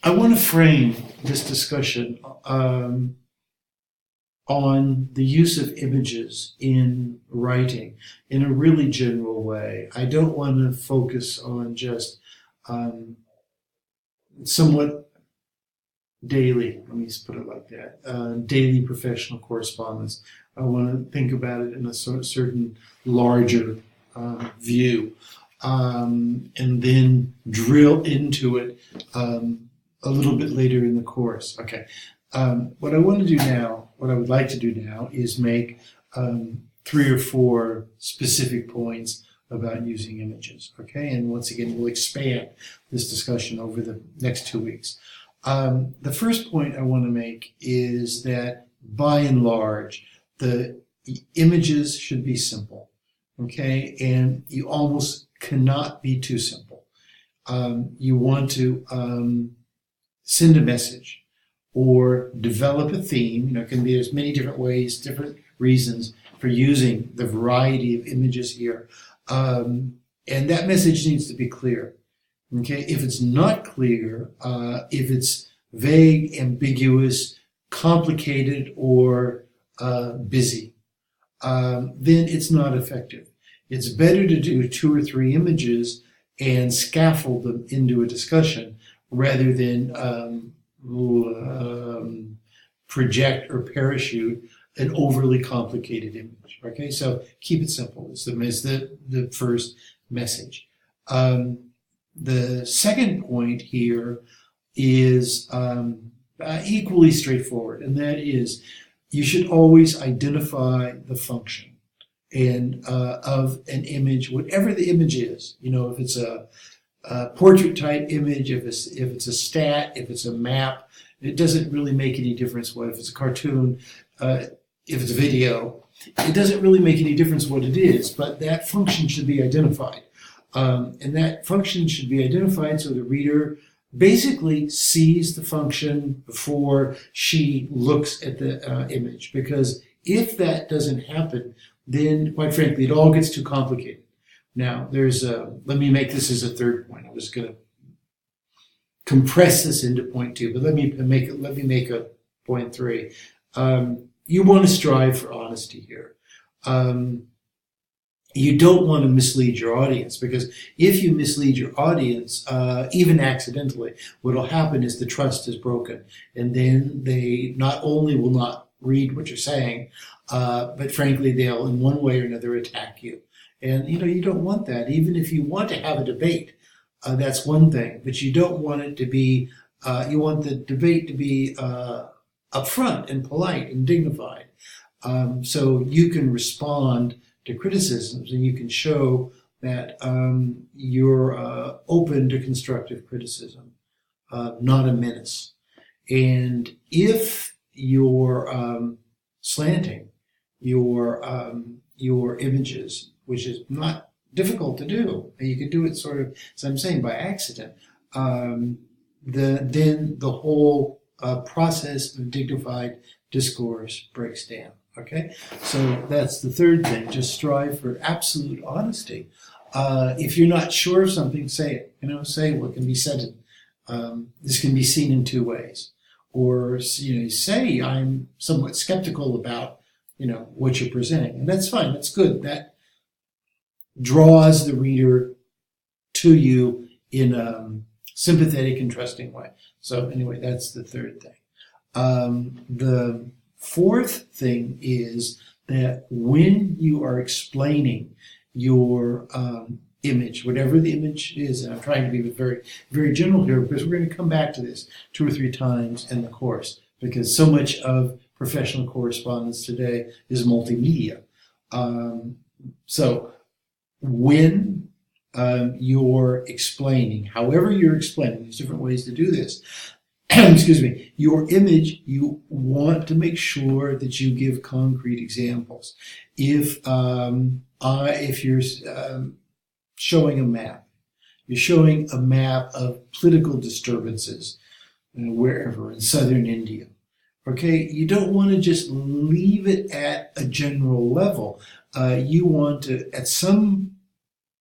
I want to frame this discussion on the use of images in writing in a really general way. I don't want to focus on just somewhat daily, let me just put it like that, daily professional correspondence. I want to think about it in a certain larger view, and then drill into it a little bit later in the course. Okay. What I want to do now, what I would like to do now, is make 3 or 4 specific points about using images. Okay, and once again, we'll expand this discussion over the next 2 weeks. The first point I want to make is that, by and large, the images should be simple. Okay, and you almost cannot be too simple. You want to send a message or develop a theme. It can be, there's many different ways, different reasons for using the variety of images here. And that message needs to be clear. Okay, if it's not clear, if it's vague, ambiguous, complicated, or busy, then it's not effective. It's better to do 2 or 3 images and scaffold them into a discussion rather than project or parachute an overly complicated image. Okay, so keep it simple. It's the first message. The second point here is equally straightforward, and that is you should always identify the function and of an image, whatever the image is. If it's a portrait type image, if it's a stat, if it's a map, it doesn't really make any difference what. If it's a cartoon, if it's a video, it doesn't really make any difference what it is, but that function should be identified. And that function should be identified so the reader basically sees the function before she looks at the image. Because if that doesn't happen, then quite frankly, it all gets too complicated. Now, let me make this as a third point. I was going to compress this into point 2, but let me make a point 3. You want to strive for honesty here. You don't want to mislead your audience, because if you mislead your audience, even accidentally, what will happen is the trust is broken, and then they not only will not read what you're saying, but frankly, they'll in one way or another attack you. And you don't want that. Even if you want to have a debate, that's one thing, but you don't want it to be. You want the debate to be upfront and polite and dignified, so you can respond to criticisms and you can show that you're open to constructive criticism, not a menace. And if you're slanting your images, which is not difficult to do, and you can do it sort of, as I'm saying, by accident, then the whole process of dignified discourse breaks down. Okay, so that's the third thing. Just strive for absolute honesty. If you're not sure of something, say it. Say what can be said. This can be seen in 2 ways. Or say I'm somewhat skeptical about what you're presenting, and that's fine. That's good. That draws the reader to you in a sympathetic and trusting way. So anyway, that's the third thing. The fourth thing is that when you are explaining your image, whatever the image is, and I'm trying to be very, very general here because we're going to come back to this 2 or 3 times in the course, because so much of professional correspondence today is multimedia. So when you're explaining, however you're explaining, there's different ways to do this. Excuse me, your image, you want to make sure that you give concrete examples. If you're showing a map, you're showing a map of political disturbances wherever in southern India. Okay, you don't want to just leave it at a general level. You want to, at some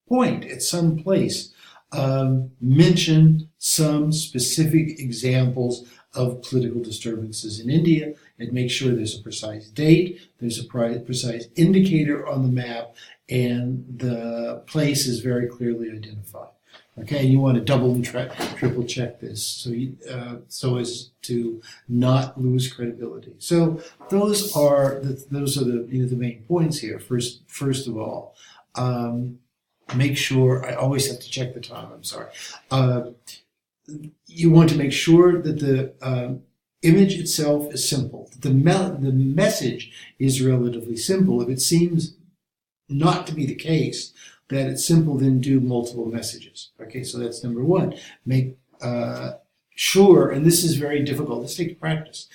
point, at some place, mention some specific examples of political disturbances in India and make sure there's a precise date, there's a precise indicator on the map, and the place is very clearly identified. Okay, you want to double and triple check this so as to not lose credibility. So those are the main points here. First of all, make sure, I always have to check the time. I'm sorry. You want to make sure that the image itself is simple. The message is relatively simple. If it seems not to be the case, that it's simple, then do multiple messages. Okay, so that's number one. Make sure, and this is very difficult, this takes practice,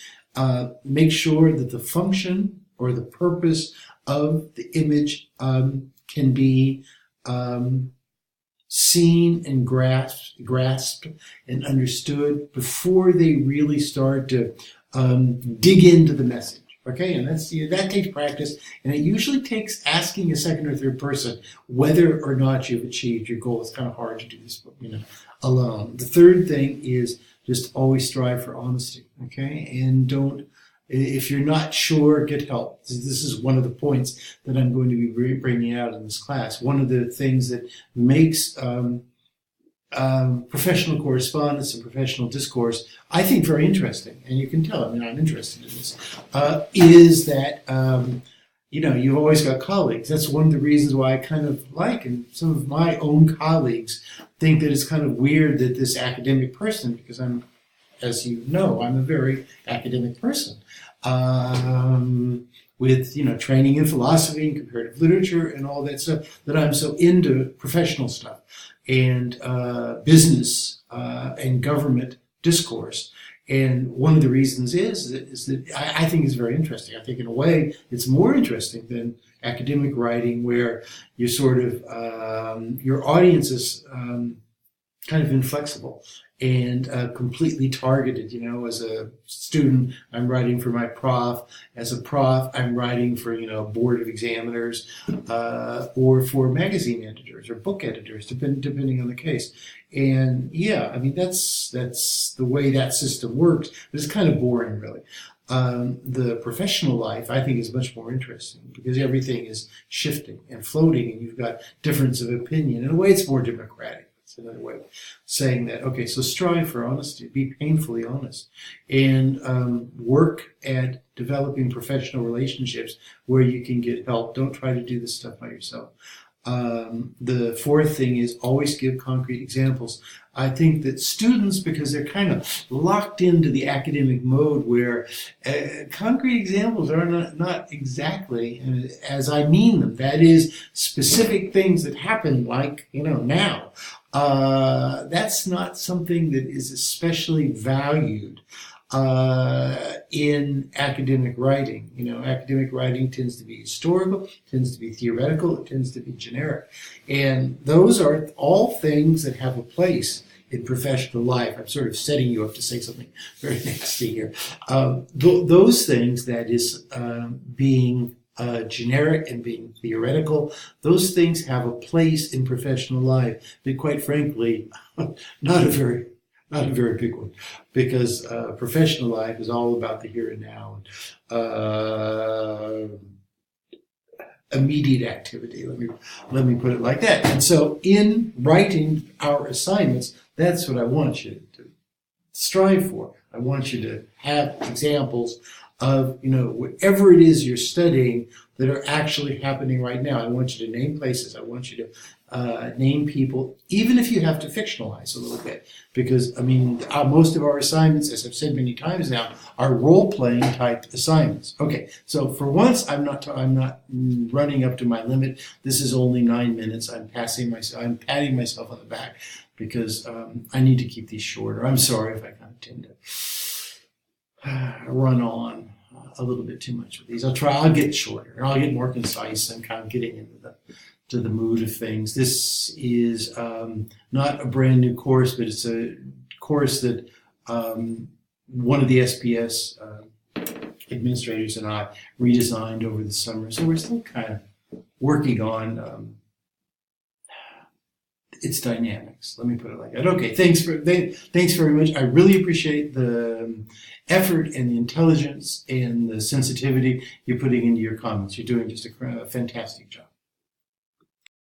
make sure that the function or the purpose of the image can be seen and grasped and understood before they really start to dig into the message. Okay, and that takes practice, and it usually takes asking a second or third person whether or not you've achieved your goal. It's kind of hard to do this, alone. The third thing is just always strive for honesty. Okay, and if you're not sure, get help. This is one of the points that I'm going to be bringing out in this class. One of the things that makes professional correspondence and professional discourse, I think, very interesting, and you can tell, I'm interested in this, is that, you've always got colleagues. That's one of the reasons why I kind of like, and some of my own colleagues think that it's kind of weird that this academic person, because as you know, I'm a very academic person, with training in philosophy and comparative literature and all that stuff, that I'm so into professional stuff and business and government discourse. And one of the reasons is that I think it's very interesting. I think in a way it's more interesting than academic writing, where you're sort of your audience is kind of inflexible and completely targeted. As a student, I'm writing for my prof. As a prof, I'm writing for a board of examiners, or for magazine editors or book editors, depending on the case. And that's the way that system works. But it's kind of boring, really. The professional life, I think, is much more interesting because everything is shifting and floating, and you've got difference of opinion. In a way, it's more democratic. Another way of saying that. Okay, so strive for honesty, be painfully honest, and work at developing professional relationships where you can get help. Don't try to do this stuff by yourself. The fourth thing is always give concrete examples. I think that students, because they're kind of locked into the academic mode where concrete examples are not exactly as I mean them. That is, specific things that happen like, now. That's not something that is especially valued in academic writing. Academic writing tends to be historical, tends to be theoretical, it tends to be generic. And those are all things that have a place in professional life. I'm sort of setting you up to say something very nasty here. Those things, that is, being generic and being theoretical, those things have a place in professional life, but quite frankly, not a very big one, because professional life is all about the here and now, immediate activity. Let me put it like that. And so, in writing our assignments, that's what I want you to strive for. I want you to have examples of whatever it is you're studying that are actually happening right now. I want you to name places. I want you to name people, even if you have to fictionalize a little bit, because most of our assignments, as I've said many times now, are role-playing type assignments. Okay, so for once, I'm not running up to my limit. This is only 9 minutes. I'm patting myself on the back because I need to keep these shorter. I'm sorry if I kind of tend to run on a little bit too much with these. I'll get shorter, and I'll get more concise and kind of getting into the mood of things. This is not a brand new course, but it's a course that one of the SPS administrators and I redesigned over the summer. So we're still kind of working on its dynamics. Let me put it like that. Okay, thanks very much. I really appreciate the effort and the intelligence and the sensitivity you're putting into your comments. You're doing just a fantastic job.